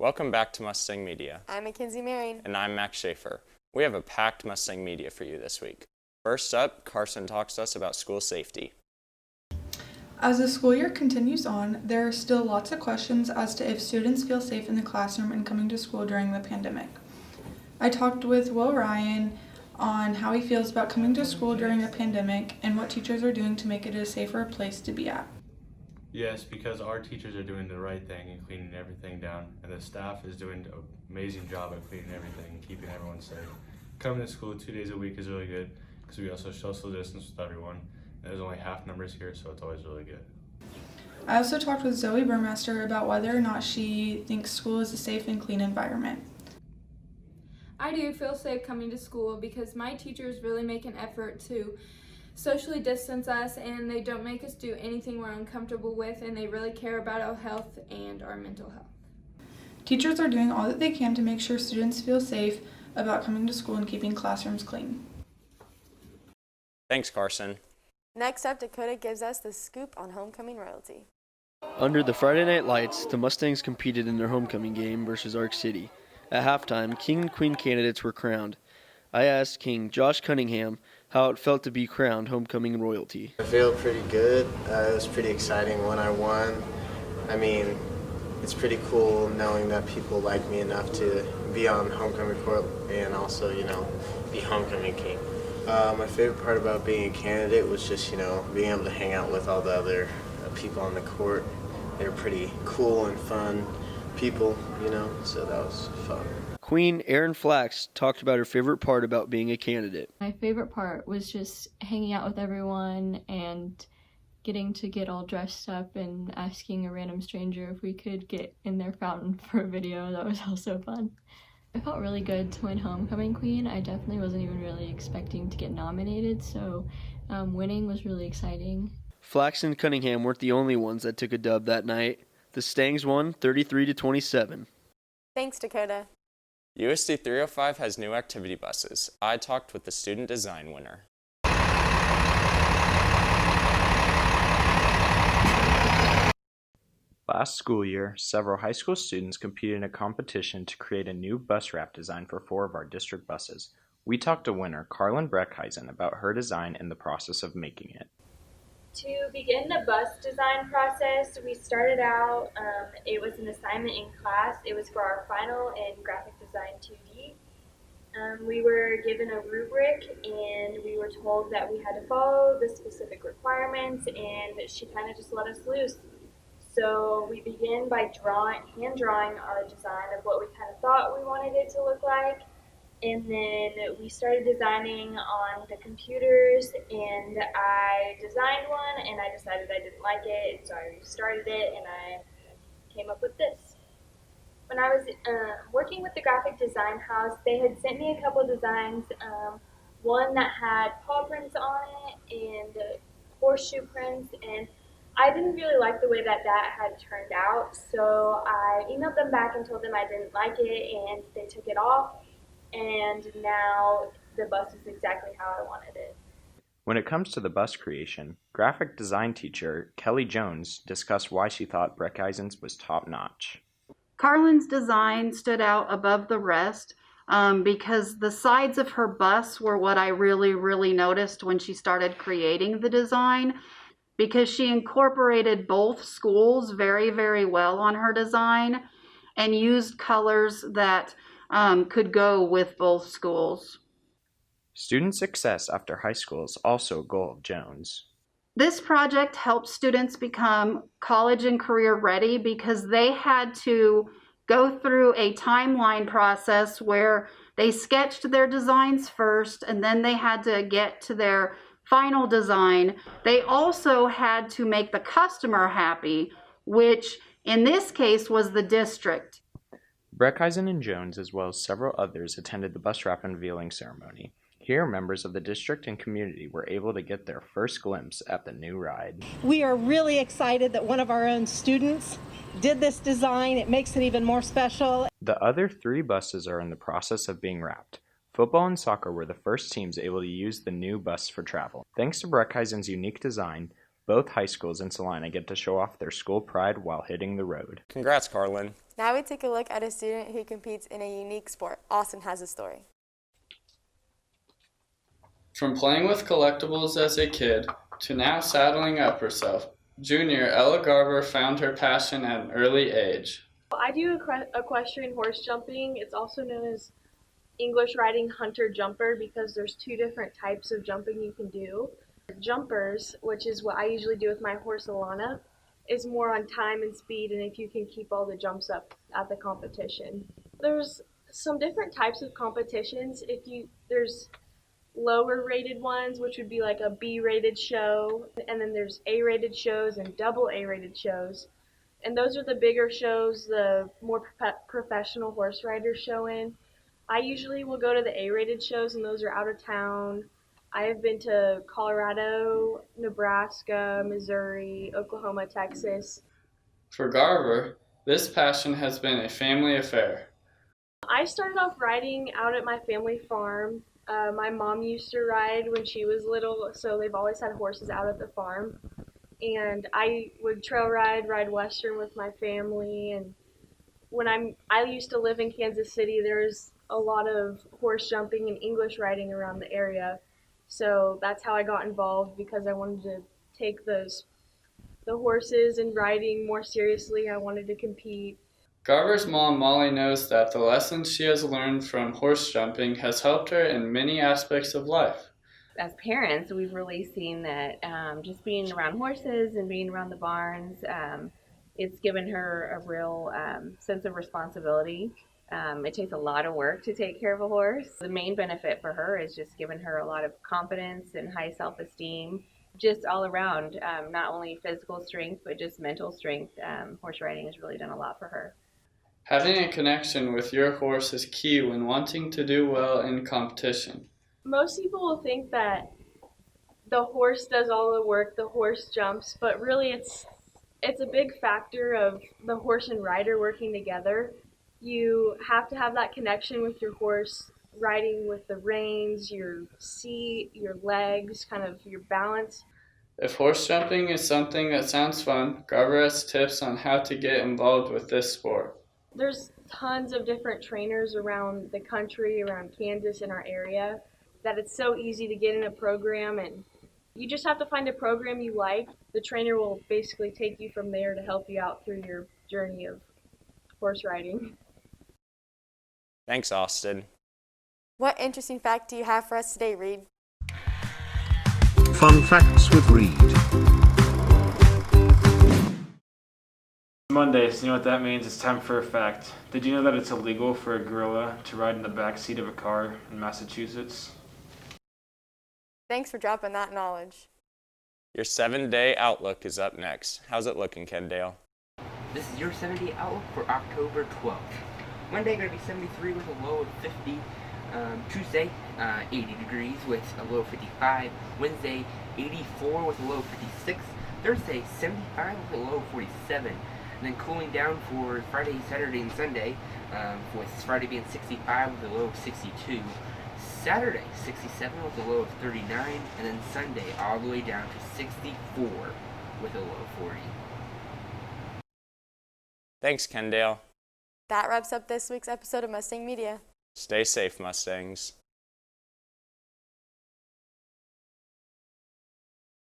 Welcome back to Mustang Media. I'm Mackenzie Marion. And I'm Max Schaefer. We have a packed Mustang Media for you this week. First up, Carson talks to us about school safety. As the school year continues on, there are still lots of questions as to if students feel safe in the classroom and coming to school during the pandemic. I talked with Will Ryan on how he feels about coming to school during a pandemic and what teachers are doing to make it a safer place to be at. Yes, because our teachers are doing the right thing and cleaning everything down, and the staff is doing an amazing job of cleaning everything and keeping everyone safe. Coming to school 2 days a week is really good because we also social distance with everyone. And there's only half numbers here, so it's always really good. I also talked with Zoe Burmaster about whether or not she thinks school is a safe and clean environment. I do feel safe coming to school because my teachers really make an effort to socially distance us, and they don't make us do anything we're uncomfortable with, and they really care about our health and our mental health. Teachers are doing all that they can to make sure students feel safe about coming to school and keeping classrooms clean. Thanks, Carson. Next up, Dakota gives us the scoop on homecoming royalty. Under the Friday Night Lights, the Mustangs competed in their homecoming game versus Ark City. At halftime, King and Queen candidates were crowned. I asked King Josh Cunningham how it felt to be crowned homecoming royalty. I feel pretty good. It was pretty exciting when I won. I mean, it's pretty cool knowing that people like me enough to be on homecoming court and also, be homecoming king. My favorite part about being a candidate was just, being able to hang out with all the other people on the court. They were pretty cool and fun people, so that was fun. Queen Erin Flax talked about her favorite part about being a candidate. My favorite part was just hanging out with everyone and getting to get all dressed up and asking a random stranger if we could get in their fountain for a video. That was also fun. I felt really good to win homecoming queen. I definitely wasn't even really expecting to get nominated, so winning was really exciting. Flax and Cunningham weren't the only ones that took a dub that night. The Stangs won 33-27. Thanks, Dakota. USD 305 has new activity buses. I talked with the student design winner. Last school year, several high school students competed in a competition to create a new bus wrap design for 4 of our district buses. We talked to winner Carlin Breckheisen about her design and the process of making it. To begin the bus design process, we started out, it was an assignment in class. It was for our final in graphic design 2D. We were given a rubric and we were told that we had to follow the specific requirements, and she kind of just let us loose. So we began by hand drawing our design of what we kind of thought we wanted it to look like. And then we started designing on the computers, and I designed one and I decided I didn't like it, and so I restarted it and I came up with this. When I was working with the graphic design house, they had sent me a couple designs, one that had paw prints on it and horseshoe prints, and I didn't really like the way that had turned out, so I emailed them back and told them I didn't like it, and they took it off. And now the bus is exactly how I wanted it. When it comes to the bus creation, graphic design teacher Kelly Jones discussed why she thought Breckheisen's was top-notch. Carlin's design stood out above the rest because the sides of her bus were what I really noticed when she started creating the design, because she incorporated both schools very well on her design and used colors that could go with both schools. Student success after high school is also a goal of Jones. This project helps students become college and career ready because they had to go through a timeline process where they sketched their designs first and then they had to get to their final design. They also had to make the customer happy, which in this case was the district. Breckheisen and Jones, as well as several others, attended the bus wrap unveiling ceremony. Here, members of the district and community were able to get their first glimpse at the new ride. We are really excited that one of our own students did this design. It makes it even more special. The other 3 buses are in the process of being wrapped. Football and soccer were the first teams able to use the new bus for travel. Thanks to Breckheisen's unique design, Both high schools in Salina get to show off their school pride while hitting the road. Congrats, Carlin. Now we take a look at a student who competes in a unique sport. Austin has a story. From playing with collectibles as a kid to now saddling up herself, junior Ella Garver found her passion at an early age. I do equestrian horse jumping. It's also known as English riding hunter jumper because there's two different types of jumping you can do. Jumpers, which is what I usually do with my horse Alana, is more on time and speed and if you can keep all the jumps up at the competition. There's some different types of competitions. There's lower rated ones, which would be like a B rated show, and then there's A rated shows and double A rated shows. And those are the bigger shows the more professional horse riders show in. I usually will go to the A rated shows and those are out of town. I have been to Colorado, Nebraska, Missouri, Oklahoma, Texas. For Garver, this passion has been a family affair. I started off riding out at my family farm. My mom used to ride when she was little, so they've always had horses out at the farm. And I would trail ride Western with my family. And when I used to live in Kansas City, there's a lot of horse jumping and English riding around the area. So that's how I got involved because I wanted to take the horses and riding more seriously. I wanted to compete. Garver's mom, Molly, knows that the lessons she has learned from horse jumping has helped her in many aspects of life. As parents, we've really seen that just being around horses and being around the barns, it's given her a real sense of responsibility. It takes a lot of work to take care of a horse. The main benefit for her is just giving her a lot of confidence and high self-esteem, just all around, not only physical strength, but just mental strength. Horse riding has really done a lot for her. Having a connection with your horse is key when wanting to do well in competition. Most people will think that the horse does all the work, the horse jumps, but really it's a big factor of the horse and rider working together. You have to have that connection with your horse, riding with the reins, your seat, your legs, kind of your balance. If horse jumping is something that sounds fun, Garver has tips on how to get involved with this sport. There's tons of different trainers around the country, around Kansas in our area, that it's so easy to get in a program, and you just have to find a program you like. The trainer will basically take you from there to help you out through your journey of horse riding. Thanks, Austin. What interesting fact do you have for us today, Reed? Fun Facts with Reed. Monday, so you know what that means? It's time for a fact. Did you know that it's illegal for a gorilla to ride in the back seat of a car in Massachusetts? Thanks for dropping that knowledge. Your 7-day outlook is up next. How's it looking, Kendale? This is your 7-day outlook for October 12th. Monday, going to be 73 with a low of 50. Tuesday, 80 degrees with a low of 55. Wednesday, 84 with a low of 56. Thursday, 75 with a low of 47. And then cooling down for Friday, Saturday, and Sunday, with Friday being 65 with a low of 62. Saturday, 67 with a low of 39. And then Sunday, all the way down to 64 with a low of 40. Thanks, Kendale. That wraps up this week's episode of Mustang Media. Stay safe, Mustangs.